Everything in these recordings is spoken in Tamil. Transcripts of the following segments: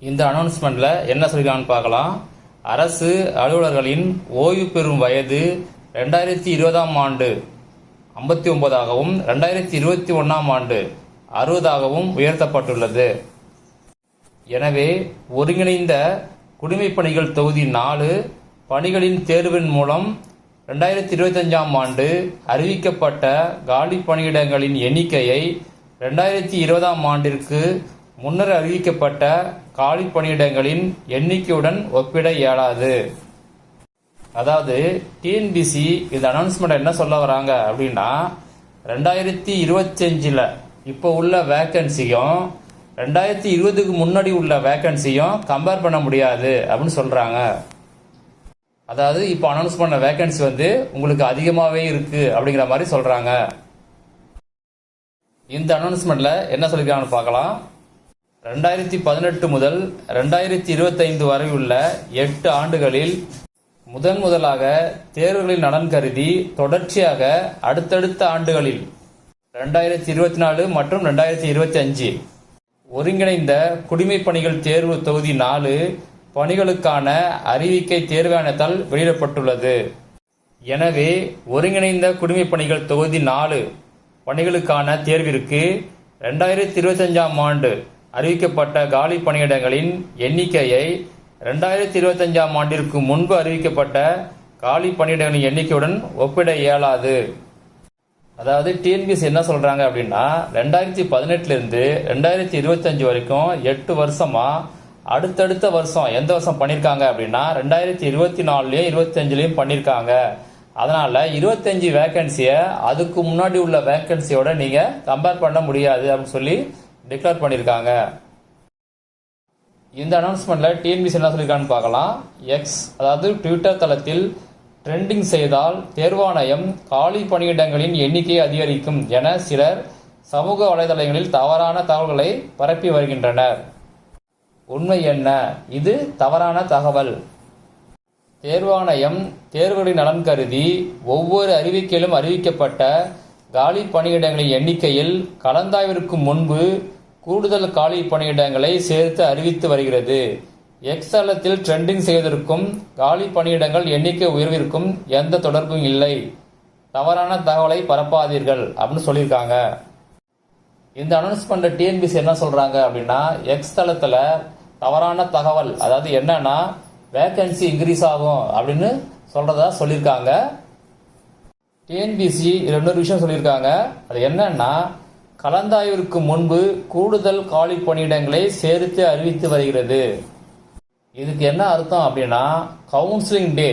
இந்த அனௌன்ஸ்மெண்ட்ல என்ன சொல்லிருக்காங்கன்னு பார்க்கலாம். அரசு அலுவலர்களின் ஓய்வு பெறும் வயது 2020ஆம் ஆண்டு 59ஆகவும் 2021ஆம் ஆண்டு 60ஆகவும் உயர்த்தப்பட்டுள்ளது. எனவே ஒருங்கிணைந்த குடிமைப்பணிகள் தொகுதி 4 பணிகளின் தேர்வின் மூலம் 2025ஆம் ஆண்டு அறிவிக்கப்பட்ட காலி பணியிடங்களின் எண்ணிக்கையை 2020ஆம் ஆண்டிற்கு முன்னர் அறிவிக்கப்பட்ட காலி பணியிடங்களின் எண்ணிக்கையுடன் ஒப்பிட இயலாது. அதாவது டிஎன்பிசி இந்த அனௌன்ஸ்மெண்ட் என்ன சொல்ல வராங்க அப்படின்னா, 2025ல் இப்போ உள்ள வேக்கன்சியும் 2020க்கு முன்னாடி உள்ள வேக்கன்சியும் கம்பேர் பண்ண முடியாது அப்படின்னு சொல்றாங்க. அதாவது இப்போ அனௌன்ஸ் பண்ண வேக்கன்சி உங்களுக்கு அதிகமாகவே இருக்கு அப்படிங்கிற மாதிரி சொல்றாங்க. இந்த அனௌன்ஸ்மெண்ட்ல என்ன சொல்லிருக்காங்கன்னு பார்க்கலாம். 2018 முதல் 2025 வரை உள்ள 8 ஆண்டுகளில் முதலாக தேர்வுகளின் நலன் கருதி தொடர்ச்சியாக அடுத்தடுத்த ஆண்டுகளில் 2024 மற்றும் 2025 ஒருங்கிணைந்த குடிமைப் பணிகள் தேர்வு தொகுதி 4 பணிகளுக்கான அறிவிக்கை தேர்வாணையத்தால் வெளியிடப்பட்டுள்ளது. எனவே ஒருங்கிணைந்த குடிமைப் பணிகள் தொகுதி 4 பணிகளுக்கான தேர்விற்கு 2025ஆம் ஆண்டு அறிவிக்கப்பட்ட காலி பணியிடங்களின் எண்ணிக்கையை 2025ஆம் ஆண்டிற்கு முன்பு அறிவிக்கப்பட்ட காலி பணியிடங்களின் எண்ணிக்கையுடன் ஒப்பிட இயலாது. அதாவது டிஎன்பிஎஸ்சி என்ன சொல்றாங்க அப்படின்னா, 2018 இருந்து 2025 வரைக்கும் 8 வருஷமா அடுத்தடுத்த வருஷம் எந்த வருஷம் பண்ணிருக்காங்க அப்படின்னா 2024லயும் 25லயும் பண்ணிருக்காங்க. அதனால 25 வேகன்சியை அதுக்கு முன்னாடி உள்ள வேகன்சியோட நீங்க கம்பேர் பண்ண முடியாது அப்படின்னு சொல்லி டிக்ளேர் பண்ணிருக்காங்க. இந்த அனௌன்ஸ்மெண்ட்ல டிஎன்பிஎஸ்சி என்ன சொல்லிருக்கான்னு பார்க்கலாம். எக்ஸ் அதாவது ட்விட்டர் தளத்தில் ட்ரெண்டிங் செய்தால் தேர்வாணையம் காலி பணியிடங்களின் எண்ணிக்கையை அதிகரிக்கும் என சிலர் சமூக வலைதளங்களில் தவறான தகவல்களை பரப்பி வருகின்றனர். உண்மை என்ன? இது தவறான தகவல். தேர்வாணையம் தேர்வுகளின் நலன் கருதி ஒவ்வொரு அறிவிக்கையிலும் அறிவிக்கப்பட்ட காலி பணியிடங்களின் எண்ணிக்கையில் கலந்தாய்விற்கு முன்பு கூடுதல் காலி பணியிடங்களை சேர்த்து அறிவித்து வருகிறது. எக்ஸ் தளத்தில் ட்ரெண்டிங் செய்வதற்கும் காலி பணியிடங்கள் எண்ணிக்கை உயர்விற்கும் எந்த தொடர்பும் இல்லை. தவறான தகவலை பரப்பாதீர்கள் அப்படின்னு சொல்லியிருக்காங்க. இந்த அனௌன்ஸ்மெண்ட் டிஎன்பிசி என்ன சொல்றாங்க அப்படின்னா, எக்ஸ் தளத்துல தவறான தகவல், அதாவது என்னன்னா வேகன்சி இன்க்ரீஸ் ஆகும் அப்படின்னு சொல்றதா சொல்லியிருக்காங்க. டிஎன்பிசி இன்னொரு விஷயம் சொல்லியிருக்காங்க. அது என்னன்னா, கலந்தாய்விற்கு முன்பு கூடுதல் காலி பணியிடங்களை சேர்த்து அறிவித்து வருகிறது. இதுக்கு என்ன அர்த்தம் அப்படின்னா, கவுன்சிலிங் டே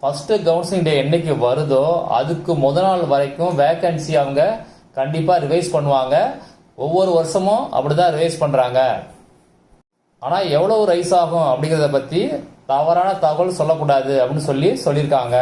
ஃபர்ஸ்ட் கவுன்சிலிங் டே என்னைக்கு வருதோ அதுக்கு நாள் வரைக்கும் வேகன்சி அவங்க கண்டிப்பா ரிவைஸ் பண்ணுவாங்க. ஒவ்வொரு வருஷமும் அப்படிதான் ரிவைஸ் பண்றாங்க. ஆனா எவ்வளவு ரைஸ் ஆகும் அப்படிங்கறத பத்தி தவறான தகவல் சொல்லக்கூடாது அப்படின்னு சொல்லியிருக்காங்க.